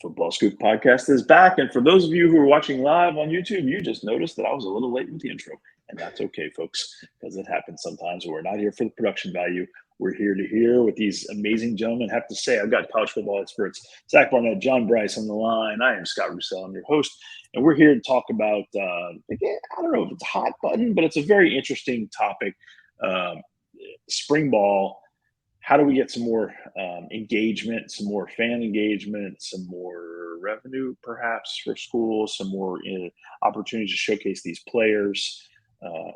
FootballScoop Podcast is back. And for those of you who are watching live on YouTube, you just noticed that I was a little late with the intro. And that's okay, folks, because it happens sometimes. We're not here for the production value. We're here to hear what these amazing gentlemen have to say. I've got college football experts, Zach Barnett, John Brice on the line. I am Scott Roussel. I'm your host. And we're here to talk about, I don't know if it's a hot button, but it's a very interesting topic. Spring ball. How do we get some more engagement, some more fan engagement, some more revenue perhaps for schools, some more opportunities to showcase these players?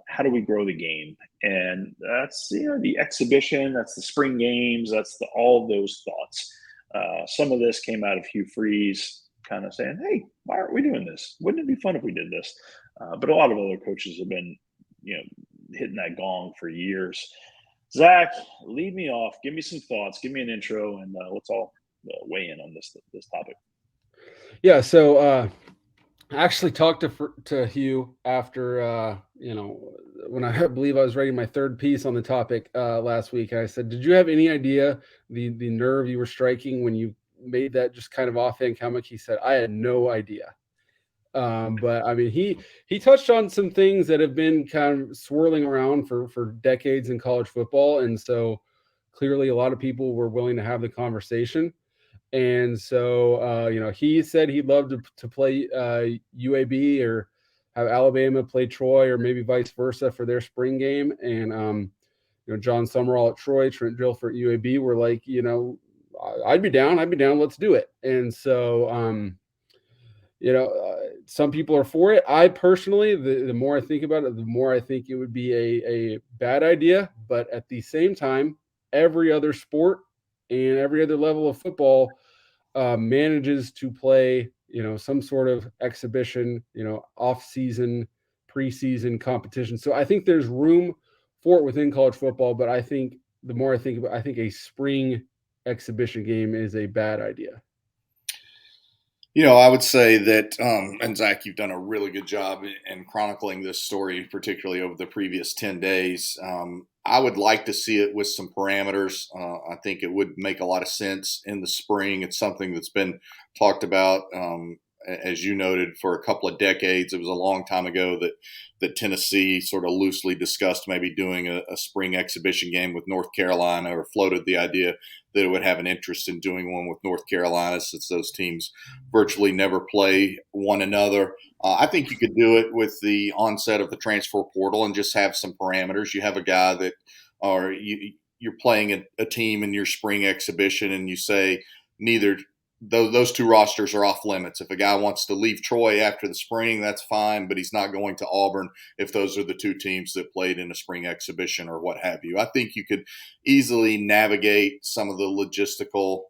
How do we grow the game? And that's, the exhibition, that's the spring games, that's all of those thoughts. Some of this came out of Hugh Freeze kind of saying, hey, why aren't we doing this? Wouldn't it be fun if we did this? But a lot of other coaches have been, hitting that gong for years. Zach, lead me off. Give me some thoughts. Give me an intro, and let's all weigh in on this topic. Yeah, so I actually talked to Hugh after, when I believe I was writing my third piece on the topic last week. And I said, did you have any idea the nerve you were striking when you made that just kind of offhand comment? He said, I had no idea. But I mean, he touched on some things that have been kind of swirling around for decades in college football. And so clearly a lot of people were willing to have the conversation. And so, he said he'd love to play UAB or have Alabama play Troy or maybe vice versa for their spring game. And, John Summerall at Troy, Trent Dilfer at UAB were like, I'd be down. Let's do it. And so, some people are for it. I personally, the more I think about it, the more I think it would be a bad idea. But at the same time, every other sport and every other level of football manages to play, some sort of exhibition, off-season, preseason competition. So I think there's room for it within college football. But I think the more I think about it, I think a spring exhibition game is a bad idea. I would say that, and Zach, you've done a really good job in chronicling this story, particularly over the previous 10 days. I would like to see it with some parameters. I think it would make a lot of sense in the spring. It's something that's been talked about, as you noted, for a couple of decades. It was a long time ago that Tennessee sort of loosely discussed maybe doing a spring exhibition game with North Carolina, or floated the idea that it would have an interest in doing one with North Carolina, since those teams virtually never play one another. I think you could do it with the onset of the transfer portal and just have some parameters. You have a guy that, or you're playing a team in your spring exhibition, and you say neither those two rosters are off limits. If a guy wants to leave Troy after the spring, that's fine, but he's not going to Auburn if those are the two teams that played in a spring exhibition or what have you. I think you could easily navigate some of the logistical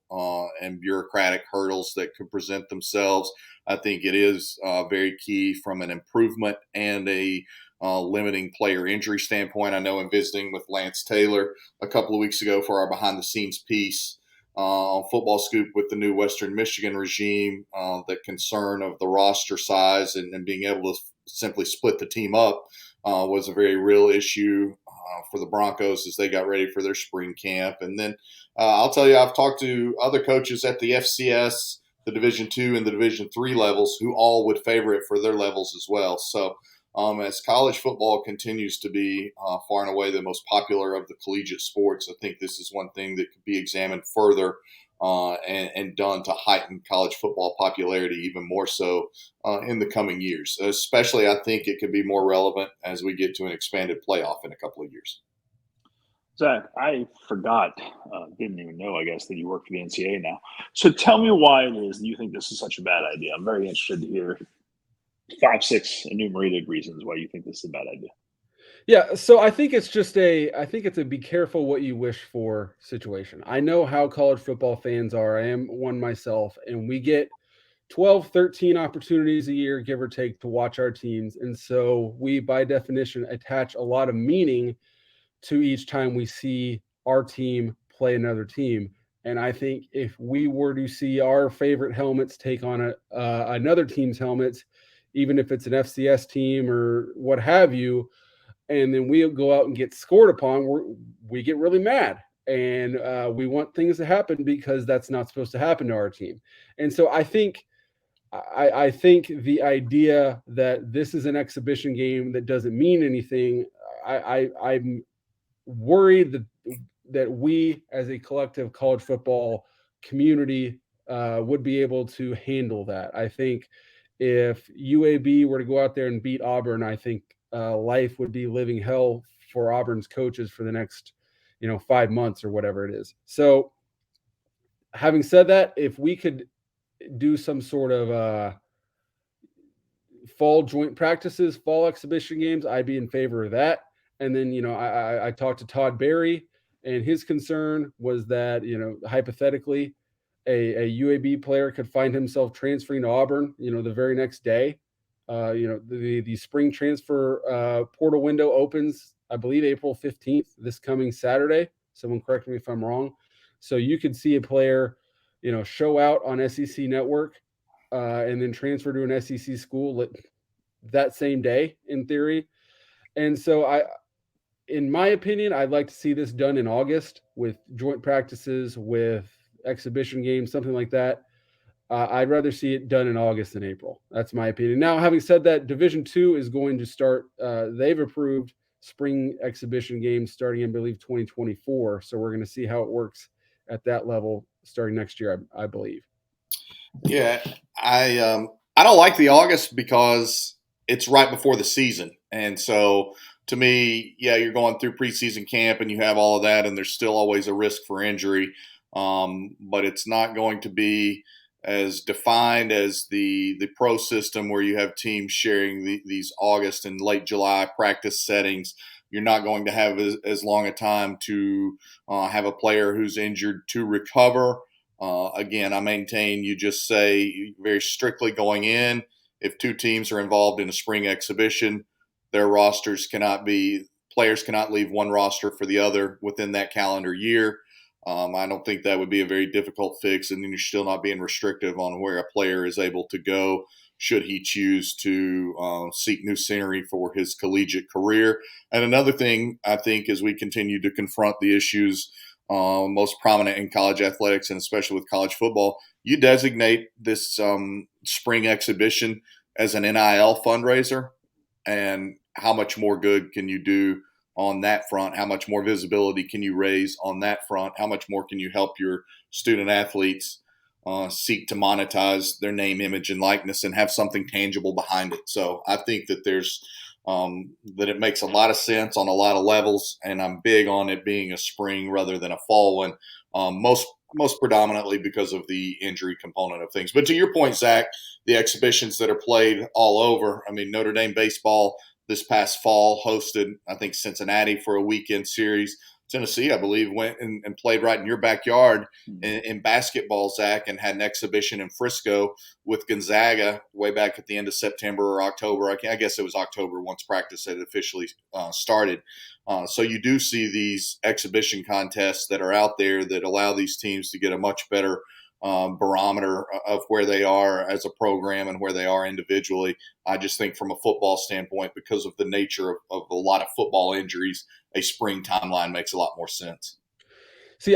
and bureaucratic hurdles that could present themselves. I think it is very key from an improvement and a limiting player injury standpoint. I know in visiting with Lance Taylor a couple of weeks ago for our behind-the-scenes piece on FootballScoop with the new Western Michigan regime, the concern of the roster size and being able to simply split the team up was a very real issue for the Broncos as they got ready for their spring camp. And then I'll tell you, I've talked to other coaches at the FCS, the Division II and the Division III levels, who all would favor it for their levels as well. So as college football continues to be far and away the most popular of the collegiate sports, I think this is one thing that could be examined further and done to heighten college football popularity even more so in the coming years. Especially, I think it could be more relevant as we get to an expanded playoff in a couple of years. Zach, I forgot, didn't even know, I guess, that you work for the NCAA now. So tell me why it is that you think this is such a bad idea. I'm very interested to hear 5-6 enumerated reasons why you think this is a bad idea. Yeah, so I think it's a be careful what you wish for situation. I know how college football fans are. I am one myself, and we get 12, 13 opportunities a year, give or take, to watch our teams. And so we, by definition, attach a lot of meaning to each time we see our team play another team. And I think if we were to see our favorite helmets take on another team's helmets, even if it's an FCS team or what have you, and then we'll go out and get scored upon, we get really mad. and we want things to happen because that's not supposed to happen to our team. And so I think the idea that this is an exhibition game that doesn't mean anything, I'm worried that we as a collective college football community would be able to handle that. I think if UAB were to go out there and beat Auburn, I think life would be living hell for Auburn's coaches for the next 5 months or whatever it is. So having said that, if we could do some sort of fall joint practices, fall exhibition games, I'd be in favor of that. And then, I talked to Todd Berry, and his concern was that, hypothetically, a UAB player could find himself transferring to Auburn, the very next day. The spring transfer portal window opens, I believe, April 15th, this coming Saturday. Someone correct me if I'm wrong. So you could see a player, show out on SEC Network and then transfer to an SEC school that same day, in theory. And so in my opinion, I'd like to see this done in August with joint practices, with exhibition games, something like that. I'd rather see it done in August than April. That's my opinion. Now, having said that, Division II is going to start. They've approved spring exhibition games starting in, I believe, 2024. So we're going to see how it works at that level starting next year, I believe. Yeah, I don't like the August because it's right before the season, and so to me, yeah, you're going through preseason camp and you have all of that, and there's still always a risk for injury, but it's not going to be as defined as the pro system where you have teams sharing these August and late July practice settings. You're not going to have as long a time to have a player who's injured to recover. Again, I maintain you just say very strictly going in, if two teams are involved in a spring exhibition, their rosters players cannot leave one roster for the other within that calendar year. I don't think that would be a very difficult fix, and then you're still not being restrictive on where a player is able to go should he choose to seek new scenery for his collegiate career. And another thing, I think, as we continue to confront the issues most prominent in college athletics and especially with college football, you designate this spring exhibition as an NIL fundraiser, and how much more good can you do on that front? How much more visibility can you raise on that front? How much more can you help your student athletes seek to monetize their name, image, and likeness and have something tangible behind it? So I think that that it makes a lot of sense on a lot of levels, and I'm big on it being a spring rather than a fall one, most predominantly because of the injury component of things. But to your point, Zach, the exhibitions that are played all over, I mean, Notre Dame baseball this past fall hosted, I think, Cincinnati for a weekend series. Tennessee, I believe, went and played right in your backyard in basketball, Zach, and had an exhibition in Frisco with Gonzaga way back at the end of September or October. I guess it was October once practice had officially started. So you do see these exhibition contests that are out there that allow these teams to get a much better barometer of where they are as a program and where they are individually. I just think from a football standpoint, because of the nature of a lot of football injuries, a spring timeline makes a lot more sense. See,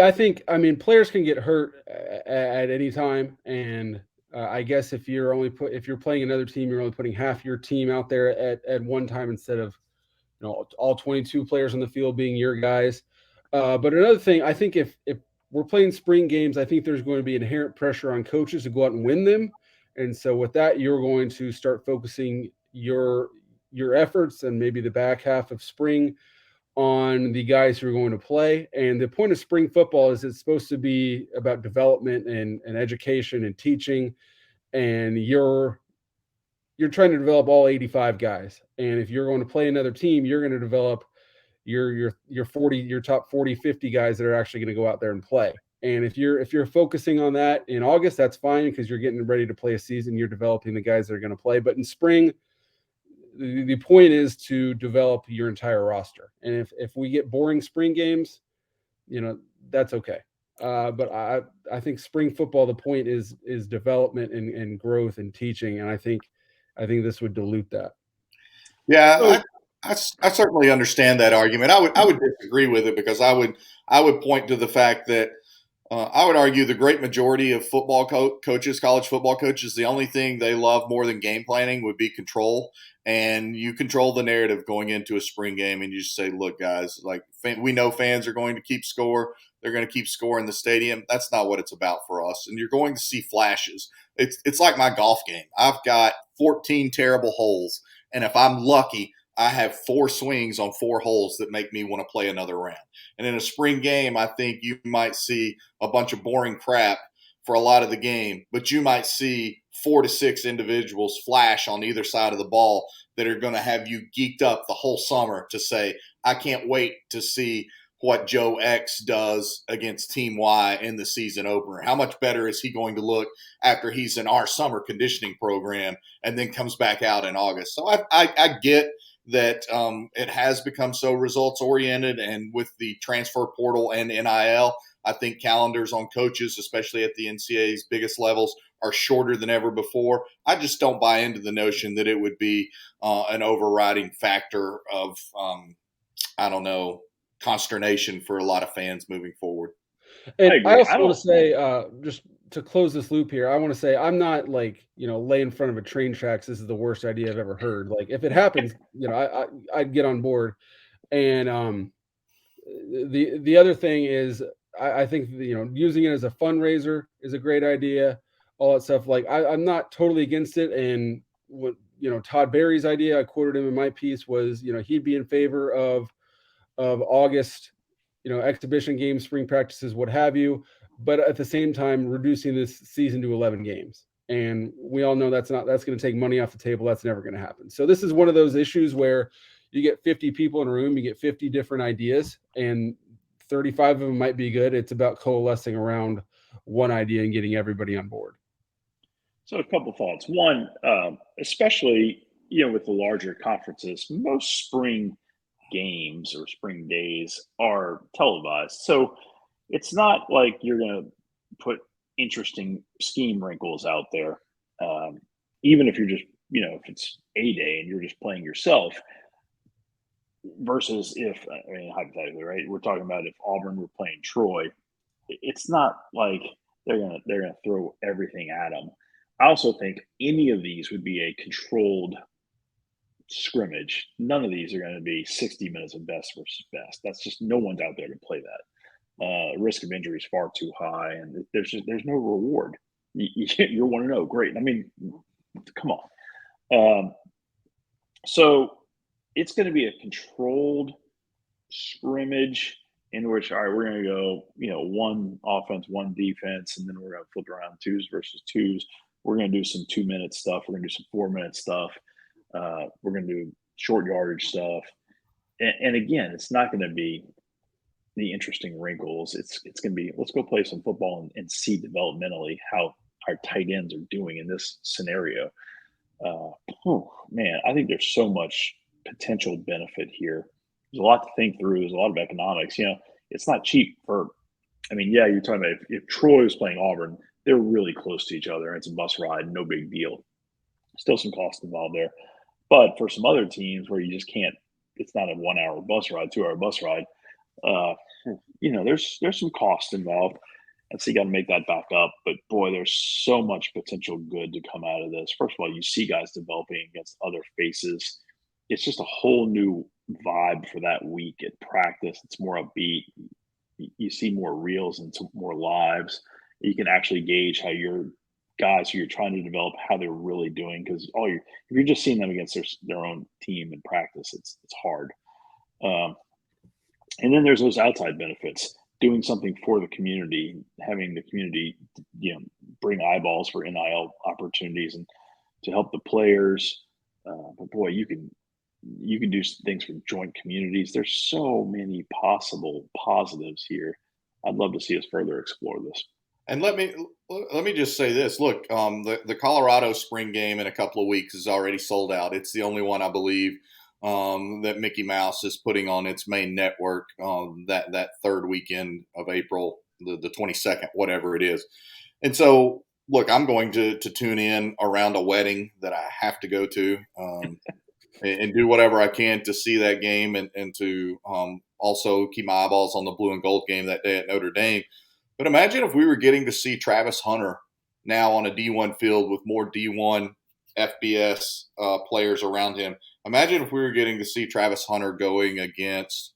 players can get hurt at any time, and I guess if you're playing another team, you're only putting half your team out there at one time instead of all 22 players on the field being your guys. But another thing, I think if we're playing spring games, I think there's going to be inherent pressure on coaches to go out and win them, and so with that, you're going to start focusing your efforts and maybe the back half of spring on the guys who are going to play. And the point of spring football is it's supposed to be about development and education and teaching. And you're trying to develop all 85 guys. And if you're going to play another team, you're going to develop your top 40, 50 guys that are actually going to go out there and play. And if you're focusing on that in August, that's fine because you're getting ready to play a season. You're developing the guys that are going to play. But in spring, the point is to develop your entire roster. And if we get boring spring games, that's okay. But I think spring football, the point is development and growth and teaching. And I think this would dilute that. Yeah. I certainly understand that argument. I would disagree with it because I would point to the fact that I would argue the great majority of football coaches, college football coaches, the only thing they love more than game planning would be control. And you control the narrative going into a spring game, and you just say, "Look, guys, like we know fans are going to keep score. They're going to keep score in the stadium. That's not what it's about for us." And you're going to see flashes. It's like my golf game. I've got 14 terrible holes, and if I'm lucky, I have 4 swings on 4 holes that make me want to play another round. And in a spring game, I think you might see a bunch of boring crap for a lot of the game, but you might see 4 to 6 individuals flash on either side of the ball that are going to have you geeked up the whole summer to say, I can't wait to see what Joe X does against Team Y in the season opener. How much better is he going to look after he's in our summer conditioning program and then comes back out in August? So I get that it has become so results oriented, and with the transfer portal and NIL, I think calendars on coaches, especially at the NCAA's biggest levels, are shorter than ever before. I just don't buy into the notion that it would be an overriding factor of, I don't know, consternation for a lot of fans moving forward. And I agree. also want to say, just to close this loop here, I want to say I'm not like, lay in front of a train tracks. This is the worst idea I've ever heard. Like if it happens, I'd get on board. And the other thing is, I think using it as a fundraiser is a great idea. All that stuff. Like I'm not totally against it. And what Todd Berry's idea, I quoted him in my piece, was he'd be in favor of August, exhibition games, spring practices, what have you, but at the same time reducing this season to 11 games. And we all know that's going to take money off the table. That's never going to happen. So this is one of those issues where you get 50 people in a room, you get 50 different ideas, and 35 of them might be good. It's about coalescing around one idea and getting everybody on board. So a couple thoughts. One, especially with the larger conferences, most spring games or spring days are televised. So it's not like you're going to put interesting scheme wrinkles out there. Even if you're just, if it's a day and you're just playing yourself, versus hypothetically, right? We're talking about if Auburn were playing Troy, it's not like they're gonna throw everything at them. I also think any of these would be a controlled scrimmage. None of these are going to be 60 minutes of best versus best. That's just, no one's out there to play that. Risk of injury is far too high, and there's no reward. You want to know, great. I mean, come on. So it's going to be a controlled scrimmage in which, all right, we're going to go, one offense, one defense, and then we're going to flip around 2s versus 2s. We're going to do some 2-minute stuff. We're going to do some 4-minute stuff. We're going to do short yardage stuff. And again, it's not going to be the interesting wrinkles. It's going to be, let's go play some football and see developmentally how our tight ends are doing in this scenario. Man, I think there's so much potential benefit here. There's a lot to think through. There's a lot of economics. It's not cheap you're talking about if Troy was playing Auburn, they're really close to each other. It's a bus ride, no big deal. Still some cost involved there. But for some other teams where you just can't, it's not a 1-hour bus ride, 2-hour bus ride, there's some cost involved. And so you got to make that back up. But boy, there's so much potential good to come out of this. First of all, you see guys developing against other faces. It's just a whole new vibe for that week at practice. It's more upbeat. You see more reels and some more lives. You can actually gauge how your guys who you're trying to develop, how they're really doing. Because if you're just seeing them against their own team in practice, it's hard. And then there's those outside benefits. Doing something for the community, having the community, bring eyeballs for NIL opportunities and to help the players. But boy, you can do things for joint communities. There's so many possible positives here. I'd love to see us further explore this. And let me just say this. Look, the Colorado spring game in a couple of weeks is already sold out. It's the only one, I believe, that Mickey Mouse is putting on its main network that third weekend of April, the 22nd, whatever it is. And so, look, I'm going to tune in around a wedding that I have to go to. and do whatever I can to see that game and to also keep my eyeballs on the blue and gold game that day at Notre Dame. But imagine if we were getting to see Travis Hunter now on a D1 field with more D1 FBS players around him. Imagine if we were getting to see Travis Hunter going against,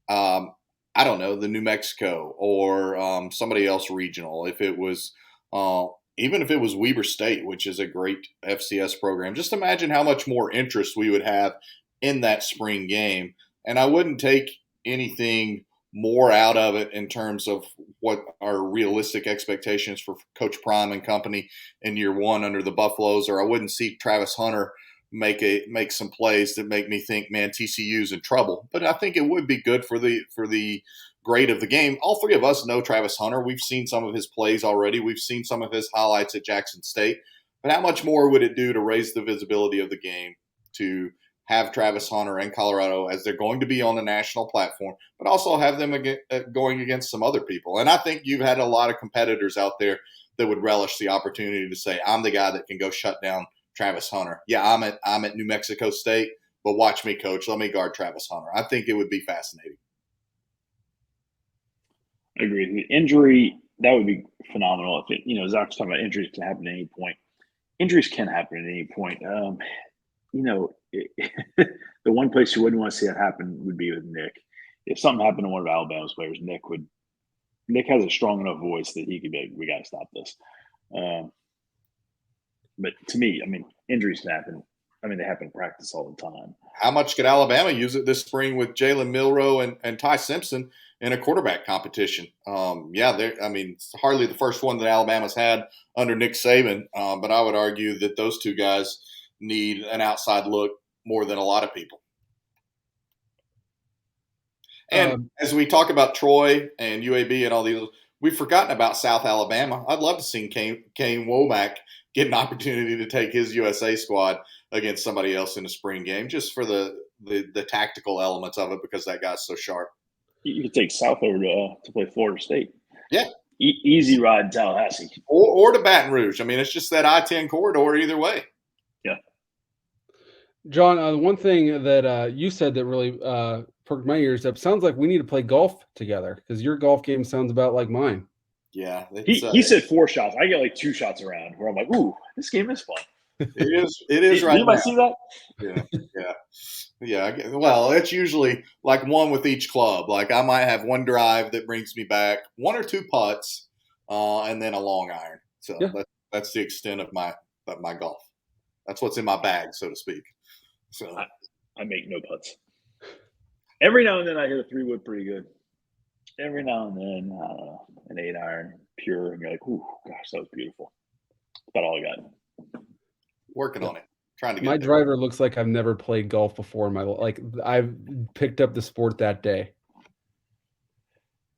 I don't know, the New Mexico or somebody else regional. If it was, even if it was Weber State, which is a great FCS program, just imagine how much more interest we would have in that spring game. And I wouldn't take anything more out of it in terms of what are realistic expectations for Coach Prime and company in year one under the Buffaloes, or I wouldn't see Travis Hunter make some plays that make me think, man, TCU's in trouble. But I think it would be good for the grade of the game. All three of us know Travis Hunter. We've seen some of his plays already. We've seen some of his highlights at Jackson State. But how much more would it do to raise the visibility of the game to have Travis Hunter and Colorado as they're going to be on a national platform, but also have them going against some other people? And I think you've had a lot of competitors out there that would relish the opportunity to say, I'm the guy that can go shut down Travis Hunter. Yeah, I'm at New Mexico State, but watch me, coach. Let me guard Travis Hunter. I think it would be fascinating. I agree. The injury, that would be phenomenal. If it, Zach's talking about injuries can happen at any point. Injuries can happen at any point. The one place you wouldn't want to see that happen would be with Nick. If something happened to one of Alabama's players, Nick has a strong enough voice that he could be like, we got to stop this. But to me, injuries can happen. They happen in practice all the time. How much could Alabama use it this spring with Jalen Milroe and Ty Simpson in a quarterback competition? It's hardly the first one that Alabama's had under Nick Saban, but I would argue that those two guys need an outside look more than a lot of people. And as we talk about Troy and UAB and all these, we've forgotten about South Alabama. I'd love to see Kane Womack get an opportunity to take his USA squad against somebody else in a spring game, just for the tactical elements of it, because that guy's so sharp. You could take South over to play Florida State. Yeah. Easy ride in Tallahassee. Or to Baton Rouge. It's just that I-10 corridor either way. Yeah. John, one thing that you said that really perked my ears up, sounds like we need to play golf together, because your golf game sounds about like mine. Yeah. He said 4 shots. I get like 2 shots around where I'm like, ooh, this game is fun. It is right now. Anybody see that? Yeah. Well, it's usually like one with each club. Like I might have one drive that brings me back, 1 or 2 putts, and then a long iron. So that's the extent of my golf. That's what's in my bag, so to speak. So I make no putts. Every now and then I hit a 3-wood pretty good. Every now and then, an 8-iron pure, and you're like, ooh, gosh, that was beautiful. That's about all I got. Working on it. Trying to get my there. driver looks like I've never played golf before in my life. Like I've picked up the sport that day.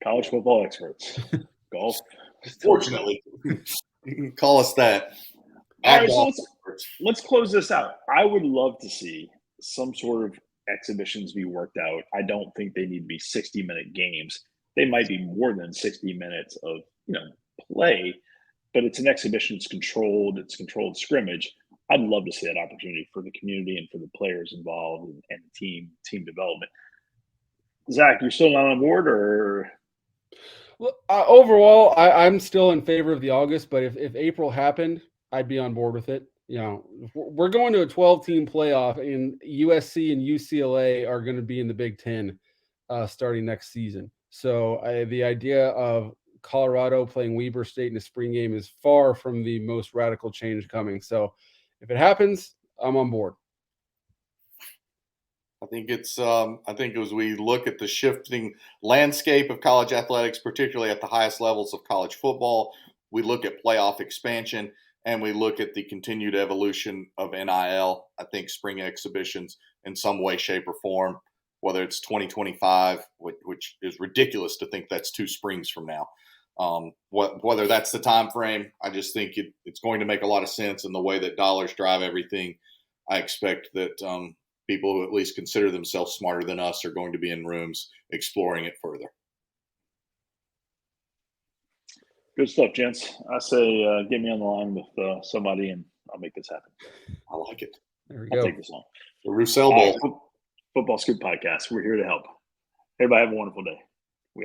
College football experts. Golf. Fortunately. You can call us that. All right, so let's close this out. I would love to see some sort of exhibitions be worked out. I don't think they need to be 60-minute games. They might be more than 60 minutes of play, but it's an exhibition. It's controlled scrimmage. I'd love to see that opportunity for the community and for the players involved and team development. Zach, you're still not on board, or? Well, overall, I'm still in favor of the August, but if April happened, I'd be on board with it. We're going to a 12-team playoff, and USC and UCLA are going to be in the Big Ten starting next season. So the idea of Colorado playing Weber State in a spring game is far from the most radical change coming. So if it happens, I'm on board. I think as we look at the shifting landscape of college athletics, particularly at the highest levels of college football, we look at playoff expansion and we look at the continued evolution of NIL. I think spring exhibitions in some way, shape, or form, whether it's 2025, which is ridiculous to think that's 2 springs from now. Whether that's the time frame, I just think it's going to make a lot of sense in the way that dollars drive everything. I expect that people who at least consider themselves smarter than us are going to be in rooms exploring it further. Good stuff, gents. I say get me on the line with somebody, and I'll make this happen. I like it. There we I'll go. take this on. The Roussel Bowl. Football Scoop Podcast. We're here to help. Everybody have a wonderful day.